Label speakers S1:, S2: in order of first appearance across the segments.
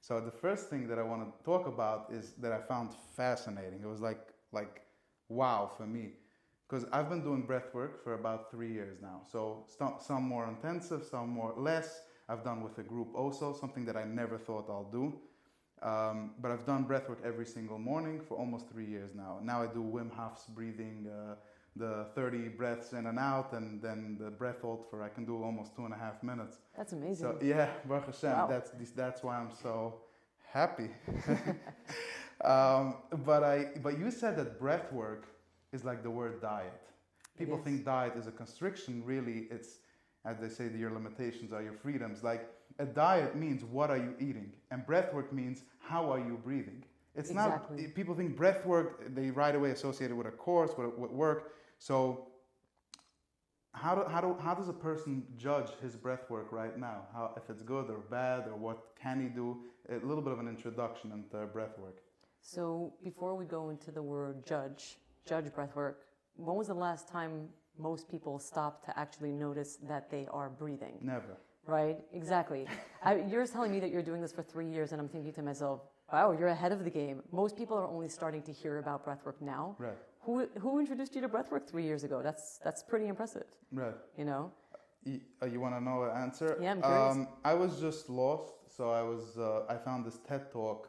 S1: So the first thing that I want to talk about is that I found fascinating. It was like wow for me, because I've been doing breath work for about 3 years now. So some more intensive, some more less. I've done with a group also, something that I never thought I'll do. But I've done breath work every single morning for almost 3 years now. Now I do Wim Hof's breathing, the 30 breaths in and out, and then the breath hold for I can do almost 2.5 minutes.
S2: That's amazing.
S1: So yeah, Baruch Hashem,
S2: Wow.
S1: that's why I'm so happy. But you said that breath work is like the word diet. People think diet is a constriction. Really, it's, as they say, your limitations are your freedoms. Like a diet means what are you eating, and breath work means how are you breathing. It's
S2: Exactly.
S1: not, people think breath work, they right away associate it with a course, with work. So how does a person judge his breath work right now? How, if it's good or bad, or what can he do? A little bit of an introduction into breath work.
S2: So before we go into the word judge breath work, when was the last time most people stopped to actually notice that they are breathing?
S1: Never.
S2: Right? Exactly. You're telling me that you're doing this for 3 years, and I'm thinking to myself, wow, you're ahead of the game. Most people are only starting to hear about breathwork now.
S1: Right.
S2: Who introduced you to breathwork 3 years ago? That's pretty impressive.
S1: Right.
S2: You know?
S1: You want to know an answer?
S2: Yeah, I'm curious.
S1: I was just lost, so I found this TED talk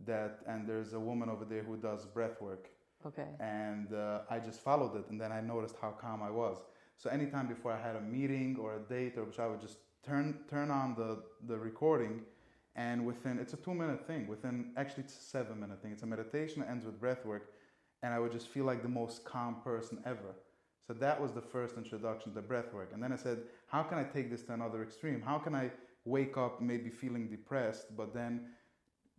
S1: and there's a woman over there who does breath work.
S2: Okay.
S1: And I just followed it, and then I noticed how calm I was. So anytime before I had a meeting or a date, I would just turn on the recording, and it's a 2-minute thing. Actually, it's a 7-minute thing. It's a meditation that ends with breath work, and I would just feel like the most calm person ever. So that was the first introduction to breath work. And then I said, how can I take this to another extreme? How can I wake up maybe feeling depressed, but then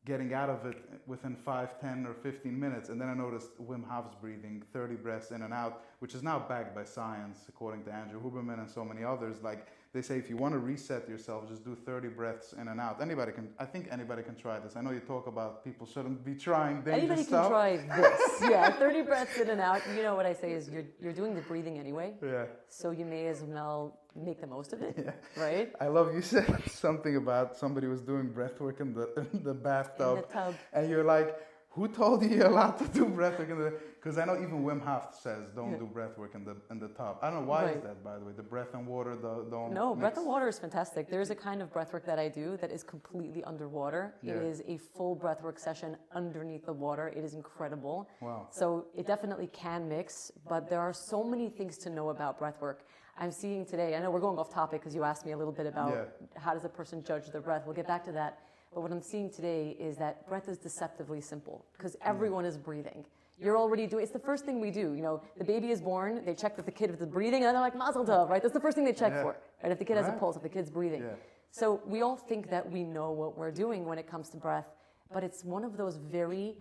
S1: getting out of it within 5, 10, or 15 minutes? And then I noticed Wim Hof's breathing, 30 breaths in and out, which is now backed by science, according to Andrew Huberman and so many others. Like they say, if you want to reset yourself, just do 30 breaths in and out. I think anybody can try this. I know you talk about people shouldn't be trying dangerous stuff.
S2: Anybody can try this. Yeah, 30 breaths in and out. You know what I say is you're doing the breathing anyway.
S1: Yeah.
S2: So you may as well make the most of it,
S1: yeah.
S2: Right?
S1: I love you said something about somebody was doing breath work in the bathtub.
S2: In the tub.
S1: And you're like, who told you you're allowed to do breath work in the... Because I know even Wim Hof says don't do breath work in the tub. I don't know why is that, by the way. The breath and water don't
S2: No,
S1: mix.
S2: breath and water is fantastic. There's a kind of breath work that I do that is completely underwater.
S1: Yeah.
S2: It is a full breath work session underneath the water. It is incredible.
S1: Wow.
S2: So it definitely can mix, but there are so many things to know about breath work. I'm seeing today, I know we're going off topic because you asked me a little bit about how does a person judge their breath. We'll get back to that. But what I'm seeing today is that breath is deceptively simple because everyone is breathing. You're already doing, it's the first thing we do. You know, the baby is born, they check that the kid is breathing, and then they're like, Mazel Tov, right? That's the first thing they check for, right? If the kid has a pulse, if the kid's breathing.
S1: Yeah.
S2: So we all think that we know what we're doing when it comes to breath, but it's one of those very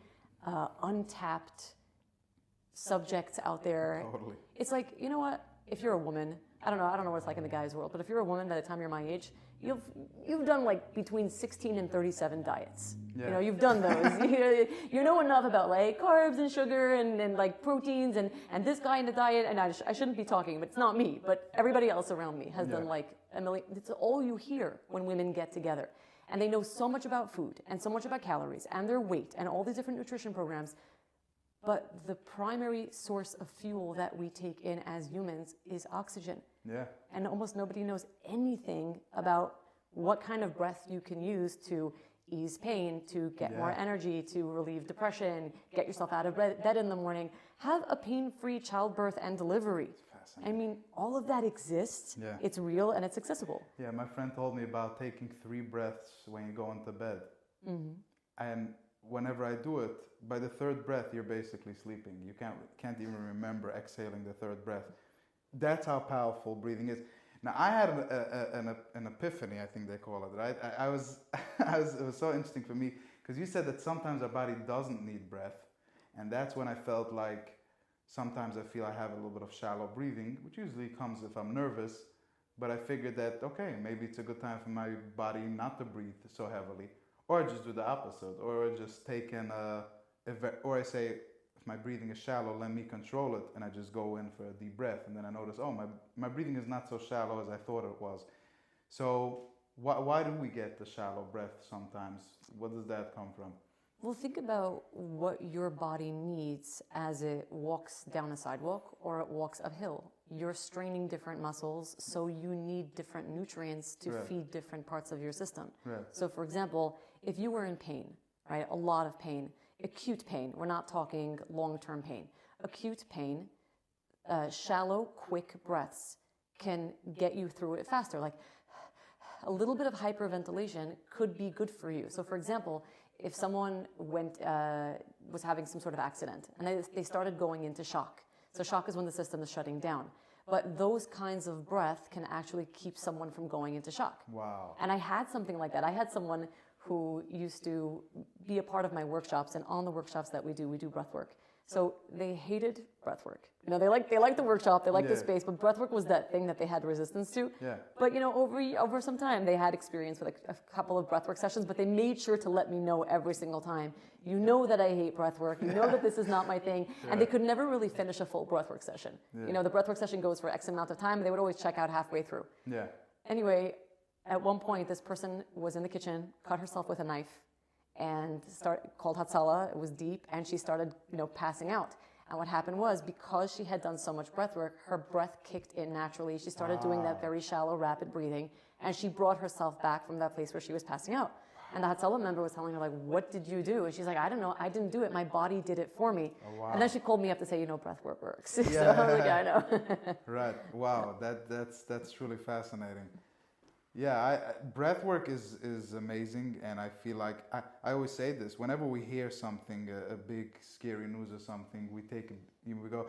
S2: untapped subjects out there.
S1: Totally.
S2: It's like, you know what? If you're a woman, I don't know what it's like in the guys' world, but if you're a woman by the time you're my age, you've done like between 16 and 37 diets.
S1: Yeah.
S2: You know, you've done those. you know enough about like carbs and sugar and like proteins and this guy in the diet, and I shouldn't be talking, but it's not me, but everybody else around me has done like a million. It's all you hear when women get together. And they know so much about food and so much about calories and their weight and all these different nutrition programs. But the primary source of fuel that we take in as humans is oxygen.
S1: Yeah.
S2: And almost nobody knows anything about what kind of breath you can use to ease pain, to get more energy, to relieve depression, get yourself out of bed in the morning, have a pain-free childbirth and delivery. I mean, all of that exists.
S1: Yeah.
S2: It's real and it's accessible.
S1: Yeah, my friend told me about taking 3 breaths when you go into bed. Mm-hmm. And whenever I do it, by the 3rd breath, you're basically sleeping. You can't even remember exhaling the 3rd breath. That's how powerful breathing is. Now, I had an epiphany, I think they call it, right? It was so interesting for me because you said that sometimes our body doesn't need breath. And that's when I felt like sometimes I feel I have a little bit of shallow breathing, which usually comes if I'm nervous. But I figured that, okay, maybe it's a good time for my body not to breathe so heavily. Or just do the opposite, or just take in or I say, if my breathing is shallow, let me control it, and I just go in for a deep breath, and then I notice, oh, my breathing is not so shallow as I thought it was. So Why do we get the shallow breath sometimes? What does that come from?
S2: Well, think about what your body needs as it walks down a sidewalk or it walks uphill. You're straining different muscles, so you need different nutrients to
S1: Right.
S2: feed different parts of your system.
S1: Right.
S2: So, for example, if you were in pain, right, a lot of pain, acute pain, we're not talking long-term pain, acute pain, shallow, quick breaths can get you through it faster. Like a little bit of hyperventilation could be good for you. So, for example, if someone was having some sort of accident and they started going into shock. So shock is when the system is shutting down. But those kinds of breath can actually keep someone from going into shock.
S1: Wow.
S2: And I had something like that. I had someone who used to be a part of my workshops, and on the workshops that we do breath work. So they hated breath work. You know, they liked the workshop, they liked the space, but breath work was that thing that they had resistance to.
S1: Yeah.
S2: But you know, over some time, they had experience with a couple of breathwork sessions, but they made sure to let me know every single time, you know that I hate breathwork, you know that this is not my thing, and they could never really finish a full breathwork session. You know, the breathwork session goes for X amount of time, and they would always check out halfway through.
S1: Yeah.
S2: Anyway, at one point, this person was in the kitchen, cut herself with a knife, and called Hatsala. It was deep, and she started, you know, passing out. And what happened was, because she had done so much breath work, her breath kicked in naturally. She started doing that very shallow, rapid breathing, and she brought herself back from that place where she was passing out. And the Hatsala member was telling her, like, what did you do? And she's like, I don't know, I didn't do it. My body did it for me.
S1: Oh, wow.
S2: And then she called me up to say, you know, breath work works.
S1: Yeah.
S2: So I was like, yeah, I know.
S1: Right. Wow. That's truly fascinating. Yeah, breath work is amazing, and I feel like I always say this whenever we hear something, a big scary news or something, we go,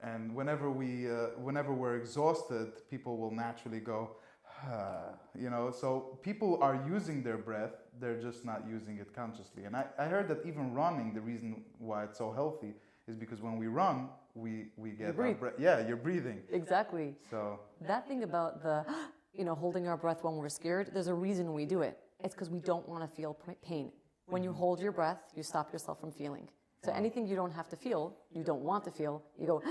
S1: and whenever we're exhausted, people will naturally go, you know. So people are using their breath, they're just not using it consciously. And I heard that even running, the reason why it's so healthy is because when we run, we get our breath. Yeah, you're breathing.
S2: Exactly.
S1: So
S2: that thing about you know, holding our breath when we're scared, there's a reason we do it. It's because we don't want to feel pain. When you hold your breath, you stop yourself from feeling. So anything you don't have to feel, you don't want to feel, you go,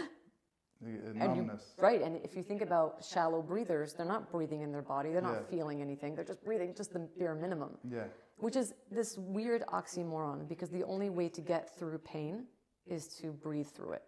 S1: numbness.
S2: Right, and if you think about shallow breathers, they're not breathing in their body, they're not feeling anything, they're just breathing just the bare minimum.
S1: Yeah.
S2: Which is this weird oxymoron, because the only way to get through pain is to breathe through it.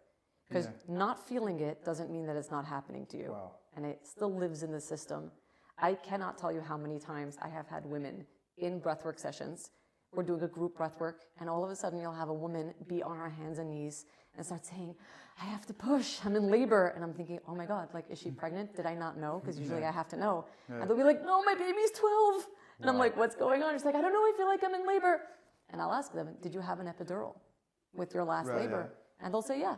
S2: Because not feeling it doesn't mean that it's not happening to you.
S1: Wow.
S2: And it still lives in the system. I cannot tell you how many times I have had women in breathwork sessions. We're doing a group breathwork, and all of a sudden you'll have a woman be on her hands and knees and start saying, I have to push, I'm in labor. And I'm thinking, oh my God, like, is she pregnant? Did I not know? Because usually I have to know. And they'll be like, no, my baby's 12. And I'm like, what's going on? She's like, I don't know, I feel like I'm in labor. And I'll ask them, did you have an epidural with your last labor? And they'll say, yeah.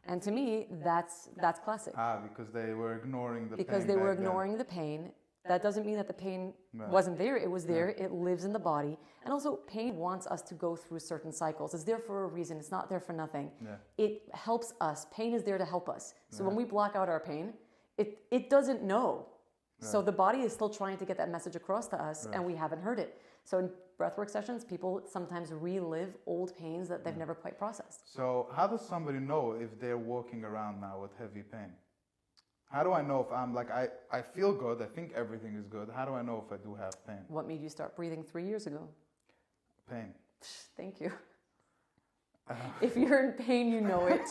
S2: And to me, that's classic.
S1: Because they were ignoring the pain.
S2: Because they were ignoring the pain. That doesn't mean that the pain wasn't there. It was there. It lives in the body. And also, pain wants us to go through certain cycles. It's there for a reason. It's not there for nothing. It helps us. Pain is there to help us. So when we block out our pain, it doesn't know. So the body is still trying to get that message across to us, and we haven't heard it. So in breathwork sessions, people sometimes relive old pains that they've never quite processed.
S1: So how does somebody know if they're walking around now with heavy pain? How do I know if I'm like, I feel good, I think everything is good. How do I know if I do have pain?
S2: What made you start breathing 3 years ago?
S1: Pain.
S2: Thank you. If you're in pain, you know it.